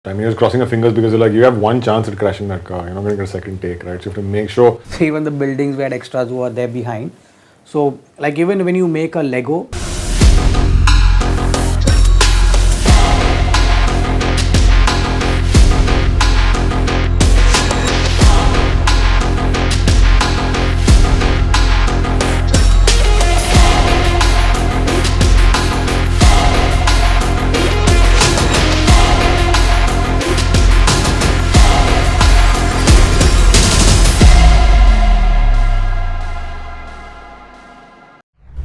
I mean, you're crossing your fingers because you're like, you have one chance at crashing that car. You're not going to get a second take, right? So you have to make sure. Even the buildings we had extras who are there behind. So like even when you make a Lego,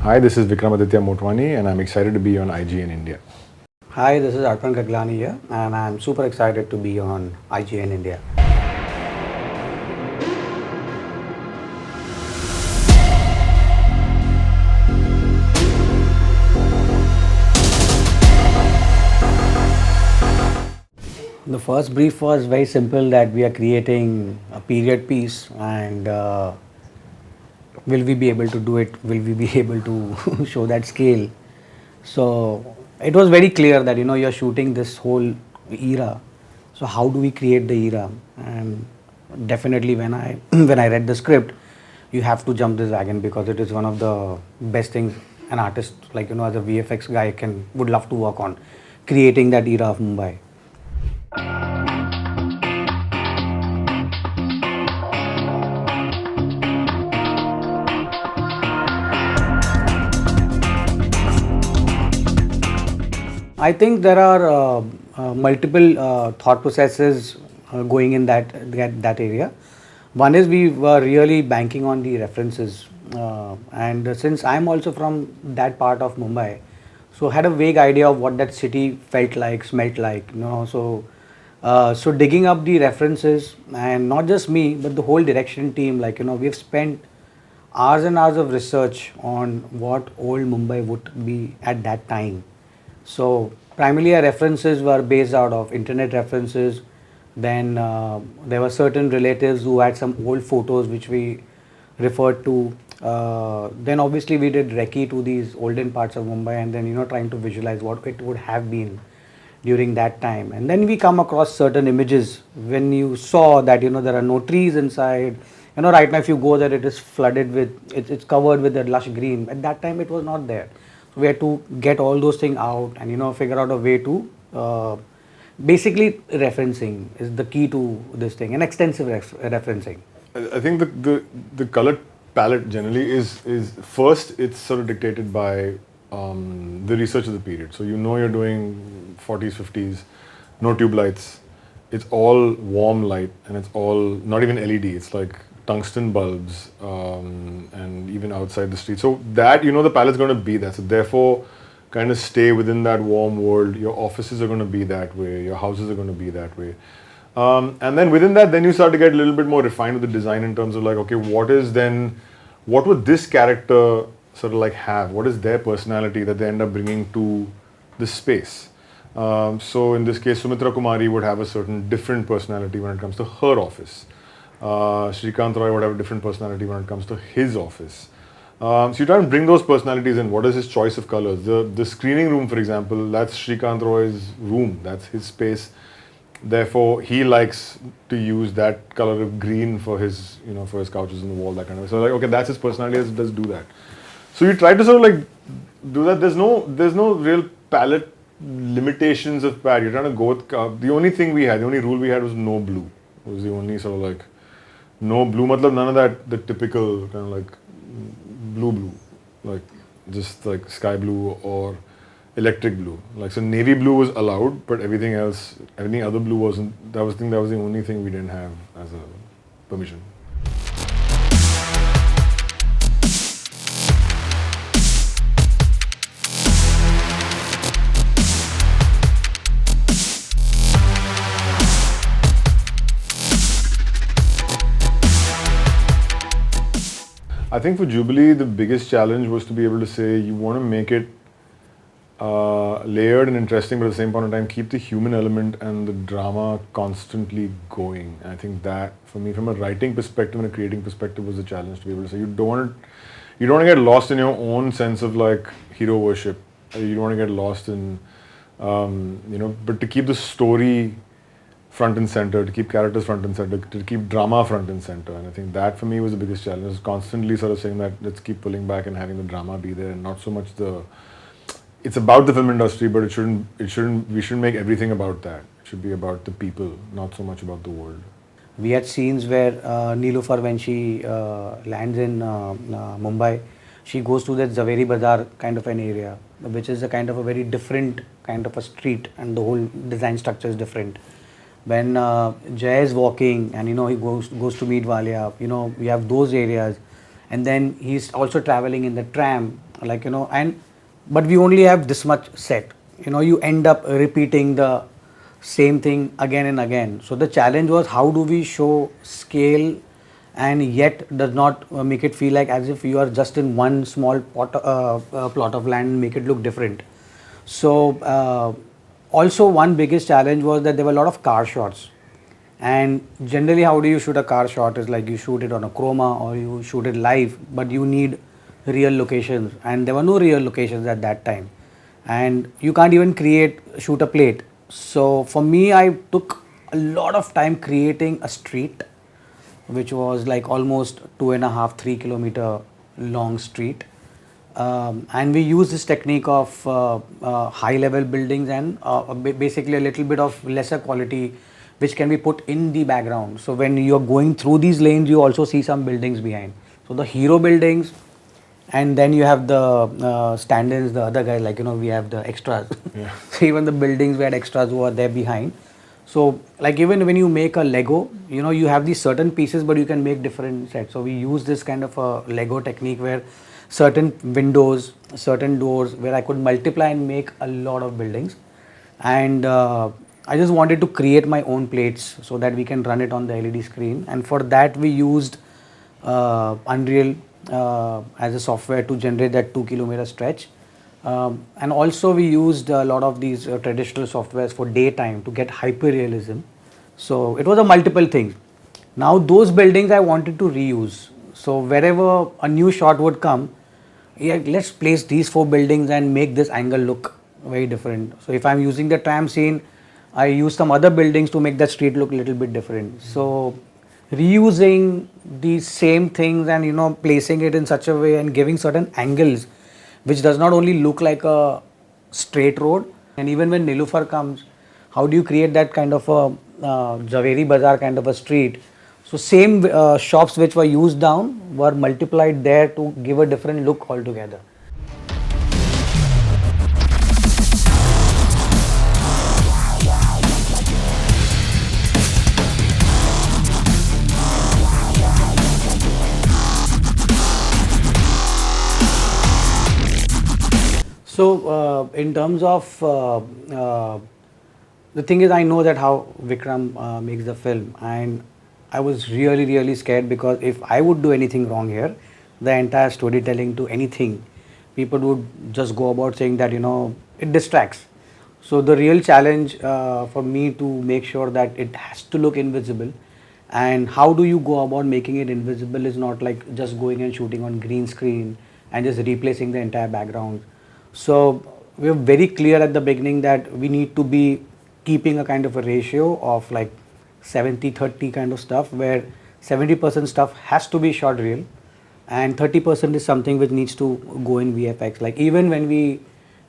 Hi, this is Vikramaditya Motwani, and I'm excited to be on IGN India. hi, this is Arpan Gaglani here, and I'm super excited to be on IGN India. The first brief was very simple that we are creating a period piece and will we be able to do it? Will we be able to show that scale? So it was very clear that you're shooting this whole era. So how do we create the era? And definitely when I when I read the script, you have to jump this wagon because it is one of the best things an artist like as a VFX guy would love to work on, creating that era of Mumbai. I think there are multiple thought processes going in that area. One is we were really banking on the references, and since I'm also from that part of Mumbai, so had a vague idea of what that city felt like, smelt like. So digging up the references, and not just me, but the whole direction team. Like we've spent hours and hours of research on what old Mumbai would be at that time. So primarily our references were based out of internet references. Then there were certain relatives who had some old photos which we referred to. Then obviously we did recce to these olden parts of Mumbai, and then trying to visualize what it would have been during that time. And then we come across certain images when you saw that there are no trees inside. Right now if you go there, it is flooded with it's covered with the lush green. At that time it was not there. So we had to get all those things out and figure out a way to basically referencing is the key to this thing, and extensive referencing. I think the color palette generally is first, it's sort of dictated by the research of the period. So you're doing 40s, 50s, no tube lights. It's all warm light, and it's all not even LED. It's like tungsten bulbs, and even outside the street. So that the palette's going to be that. So therefore, kind of stay within that warm world. Your offices are going to be that way. Your houses are going to be that way. And then within that, then you start to get a little bit more refined with the design in terms of like, okay, what would this character sort of like have? What is their personality that they end up bringing to the space? So in this case, Sumitra Kumari would have a certain different personality when it comes to her office. Shrikant Roy would have a different personality when it comes to his office. So you try and bring those personalities in. What is his choice of colors? The screening room, for example, that's Shrikant Roy's room. That's his space. Therefore, he likes to use that color of green for his for his couches on the wall, that kind of. So like, okay, that's his personality. Let's do that. So you try to sort of like do that. There's no real palette limitations of pad. You're trying to go with the only thing we had, the only rule we had was no blue. It was the only sort of like no blue. Matlab none of that the typical kind of like blue, like just like sky blue or electric blue. Like so, navy blue was allowed, but everything other blue wasn't. That was the only thing we didn't have as a permission. I think for Jubilee, the biggest challenge was to be able to say you want to make it layered and interesting, but at the same point in time, keep the human element and the drama constantly going. And I think that, for me, from a writing perspective and a creating perspective, was the challenge to be able to say you don't want to get lost in your own sense of like hero worship. You don't want to get lost in, but to keep the story front and center, to keep characters front and center, to keep drama front and center. And I think that for me was the biggest challenge. Was constantly sort of saying that let's keep pulling back and having the drama be there, and not so much the. It's about the film industry, but it shouldn't. We shouldn't make everything about that. It should be about the people, not so much about the world. We had scenes where Neelufar, when she lands in Mumbai, she goes to that Zaveri Bazaar kind of an area, which is a kind of a very different kind of a street, and the whole design structure is different. When Jay is walking and he goes to meet Walia, we have those areas, and then he's also traveling in the tram, and but we only have this much set. You end up repeating the same thing again and again. So the challenge was, how do we show scale and yet does not make it feel like as if you are just in one small plot of land and make it look different. So also one biggest challenge was that there were a lot of car shots, and generally how do you shoot a car shot is like you shoot it on a chroma or you shoot it live, but you need real locations, and there were no real locations at that time, and you can't even shoot a plate. So for me, I took a lot of time creating a street, which was like almost 2.5-3 kilometer long street. And we use this technique of high level buildings and basically a little bit of lesser quality, which can be put in the background. So when you're going through these lanes, you also see some buildings behind. So the hero buildings, and then you have the stand-ins, the other guys, we have the extras. Yeah. So even the buildings, we had extras who are there behind. So like even when you make a Lego, you have these certain pieces, but you can make different sets. So we use this kind of a Lego technique where certain windows, certain doors, where I could multiply and make a lot of buildings. And I just wanted to create my own plates so that we can run it on the LED screen. And for that we used Unreal as a software to generate that 2 kilometer stretch. And also we used a lot of these traditional softwares for daytime to get hyper-realism. So it was a multiple things. Now those buildings I wanted to reuse. So wherever a new shot would come, let's place these 4 buildings and make this angle look very different. So if I'm using the tram scene, I use some other buildings to make that street look a little bit different. So reusing these same things and placing it in such a way and giving certain angles, which does not only look like a straight road. And even when Nilufar comes, how do you create that kind of a Zaveri Bazaar kind of a street? So same shops which were used down were multiplied there to give a different look altogether. So in terms of the thing is, I know that how Vikram makes the film, and I was really scared, because if I would do anything wrong here, the entire storytelling to anything, people would just go about saying that it distracts. So the real challenge for me to make sure that it has to look invisible, and how do you go about making it invisible is not like just going and shooting on green screen and just replacing the entire background. So we were very clear at the beginning that we need to be keeping a kind of a ratio of like 70-30 kind of stuff, where 70% stuff has to be shot real and 30% is something which needs to go in VFX. Like even when we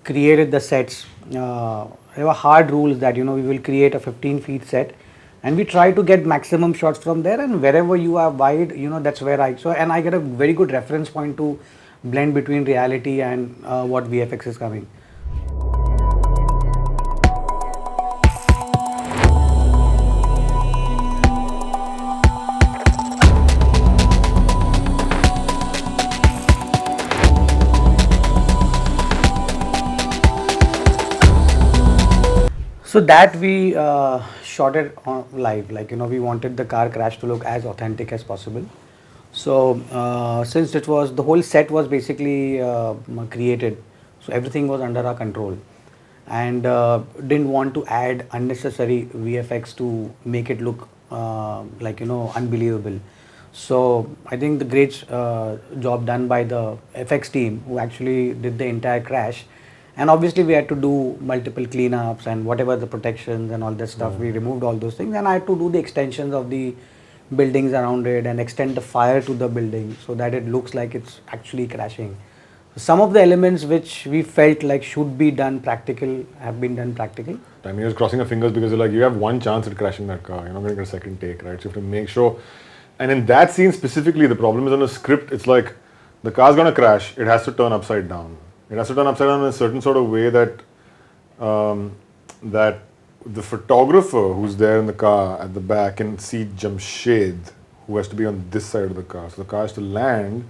created the sets, there were hard rules that we will create a 15 feet set and we try to get maximum shots from there, and wherever you are wide, that's where I get a very good reference point to blend between reality and what VFX is coming. So that we shot it on live, we wanted the car crash to look as authentic as possible. So since it was, the whole set was basically created, so everything was under our control, and didn't want to add unnecessary VFX to make it look unbelievable. So I think the great job done by the FX team, who actually did the entire crash, And obviously we had to do multiple cleanups and whatever the protections and all that stuff. We removed all those things, and I had to do the extensions of the buildings around it and extend the fire to the building so that it looks like it's actually crashing. Some of the elements which we felt like should be done practical have been done practical. I mean, you're just crossing your fingers because you're like, you have one chance at crashing that car. You're not going to get a second take, right? So you have to make sure. And in that scene specifically, the problem is on the script. It's like the car's going to crash. It has to turn upside down. It has to turn upside down in a certain sort of way that that the photographer who's there in the car at the back can see Jamshed, who has to be on this side of the car. So the car has to land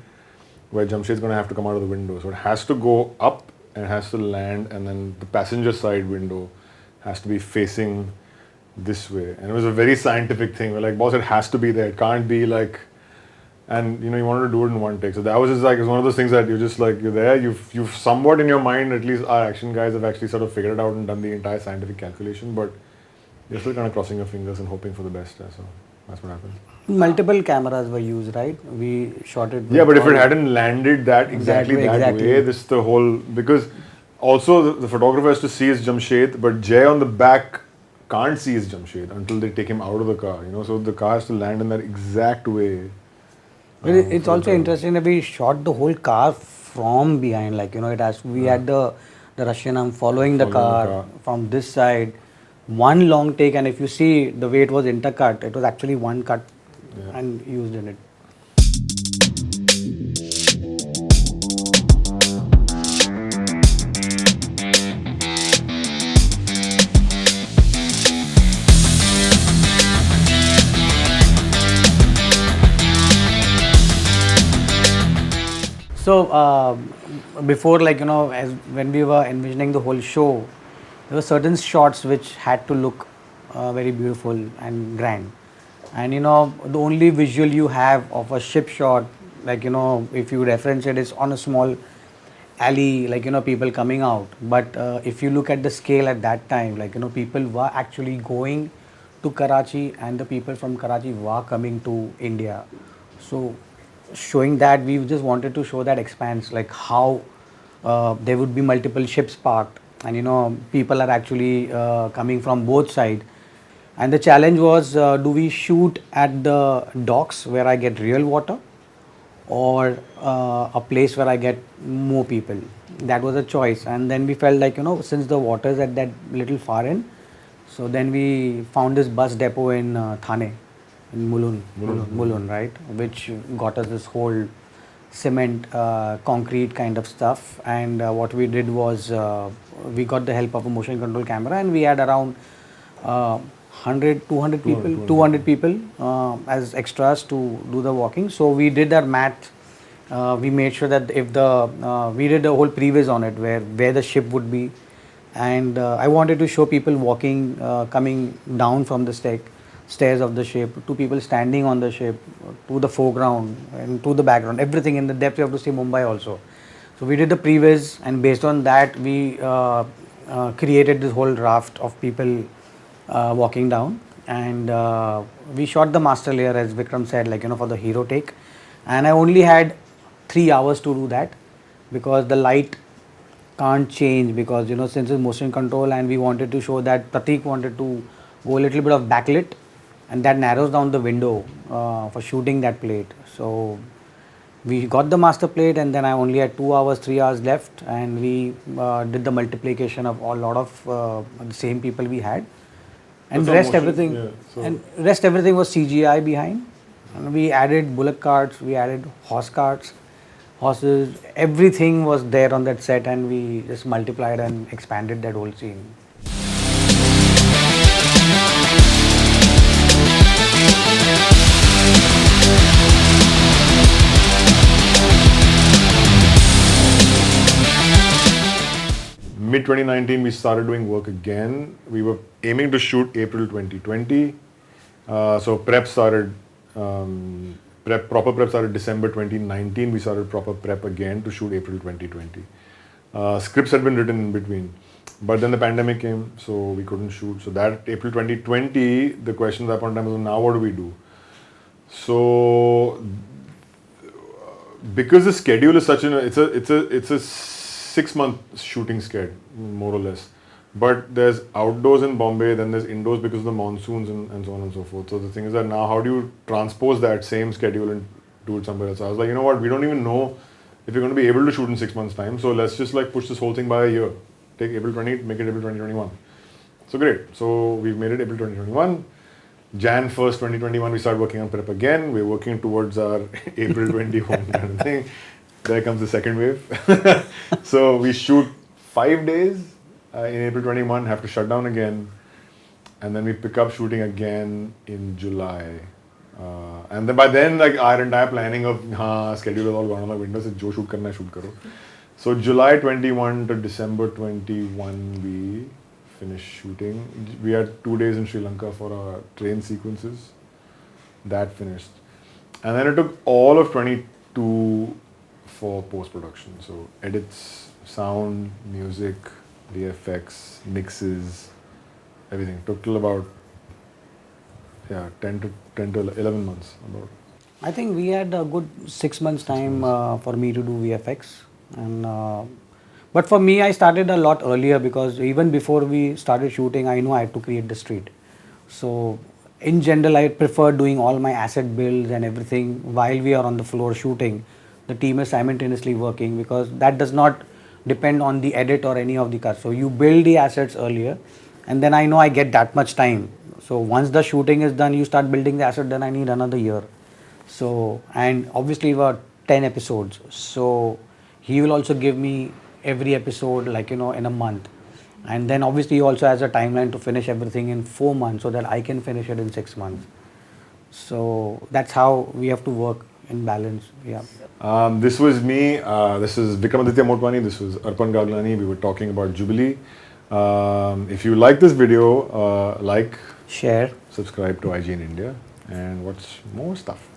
where Jamshed's going to have to come out of the window. So it has to go up and it has to land, and then the passenger side window has to be facing this way. And it was a very scientific thing. We're like, boss, it has to be there. It can't be like, and you know, you wanted to do it in one take. So that was just like, it's one of those things that you're just like, you're there, you've somewhat in your mind, at least our action guys have actually sort of figured it out and done the entire scientific calculation, but you're still kind of crossing your fingers and hoping for the best. So that's what happened. Multiple cameras were used, right? We shot it. Yeah, but if it hadn't landed that exactly that way, this is the whole, because also the photographer has to see his Jamshed, but Jay on the back can't see his Jamshed until they take him out of the car, you know, so the car has to land in that exact way. But it's also interesting that we shot the whole car from behind, like, you know, it has, we had the Russian arm following the car from this side, one long take, and if you see the way it was intercut, it was actually one cut and used in it. So before, like, you know, as when we were envisioning the whole show, there were certain shots which had to look very beautiful and grand. And you know, the only visual you have of a ship shot, like, you know, if you reference it, is on a small alley, like, you know, people coming out. But if you look at the scale at that time, like, you know, people were actually going to Karachi and the people from Karachi were coming to India. So showing that, we just wanted to show that expanse, like how there would be multiple ships parked and, you know, people are actually coming from both sides. And the challenge was, do we shoot at the docks where I get real water, or a place where I get more people? That was a choice. And then we felt like, you know, since the water is at that little far end, so then we found this bus depot in Thane, in Mulund, right, which got us this whole cement, concrete kind of stuff. And what we did was, we got the help of a motion control camera, and we had around 200 people as extras to do the walking. So we did our math. We made sure that if we did a whole previs on it, where the ship would be, and I wanted to show people walking, coming down from the stairs of the ship, to people standing on the ship, to the foreground and to the background, everything in the depth. You have to see Mumbai also. So we did the previs, and based on that, we created this whole raft of people walking down, and we shot the master layer, as Vikram said, like, you know, for the hero take. And I only had 3 hours to do that, because the light can't change, because, you know, since it's motion control, and we wanted to show that Pratik wanted to go a little bit of backlit, and that narrows down the window for shooting that plate. So we got the master plate, and then I only had 2 hours, 3 hours left, and we did the multiplication of a lot of the same people we had. And rest everything, rest everything was CGI behind. And we added bullock carts, we added horses, everything was there on that set, and we just multiplied and expanded that whole scene. Mid 2019, we started doing work again. We were aiming to shoot April 2020. So prep started, proper prep started December 2019. We started proper prep again to shoot April 2020. Scripts had been written in between, but then the pandemic came, so we couldn't shoot. So that April 2020, the question at that point in time was, now what do we do? So because the schedule is such it's a 6-month shooting schedule, more or less. But there's outdoors in Bombay, then there's indoors because of the monsoons and so on and so forth. So the thing is that now how do you transpose that same schedule and do it somewhere else? I was like, you know what, we don't even know if you're going to be able to shoot in 6 months' time. So let's just like push this whole thing by a year. Take April 20, make it April 2021. So great. So we've made it April 2021. Jan 1st, 2021, we start working on prep again. We're working towards our April 21 kind of thing. There comes the second wave. So we shoot 5 days in April 21, have to shut down again. And then we pick up shooting again in July. And then by then, like our entire planning of schedule is all gone on my window. So jo shoot karna hai, shoot karo. So July 21 to December 21, we finished shooting. We had 2 days in Sri Lanka for our train sequences. That finished. And then it took all of 22 for post-production. So edits, sound, music, VFX, mixes, everything. Took till about 10 to 11 months. About. I think we had a good 6 months time for me to do VFX. And but for me, I started a lot earlier because even before we started shooting, I know I had to create the street. So in general, I prefer doing all my asset builds and everything while we are on the floor shooting. The team is simultaneously working because that does not depend on the edit or any of the cuts. So you build the assets earlier, and then I know I get that much time. So once the shooting is done, you start building the asset, then I need another year. So, and obviously we were 10 episodes. So he will also give me every episode like, in a month. And then obviously he also has a timeline to finish everything in 4 months so that I can finish it in 6 months. So that's how we have to work in balance. Yeah. This was me. This is Vikramaditya Motwani. This was Arpan Gaglani. We were talking about Jubilee. If you like this video, like, Share, subscribe to IGN India and watch more stuff.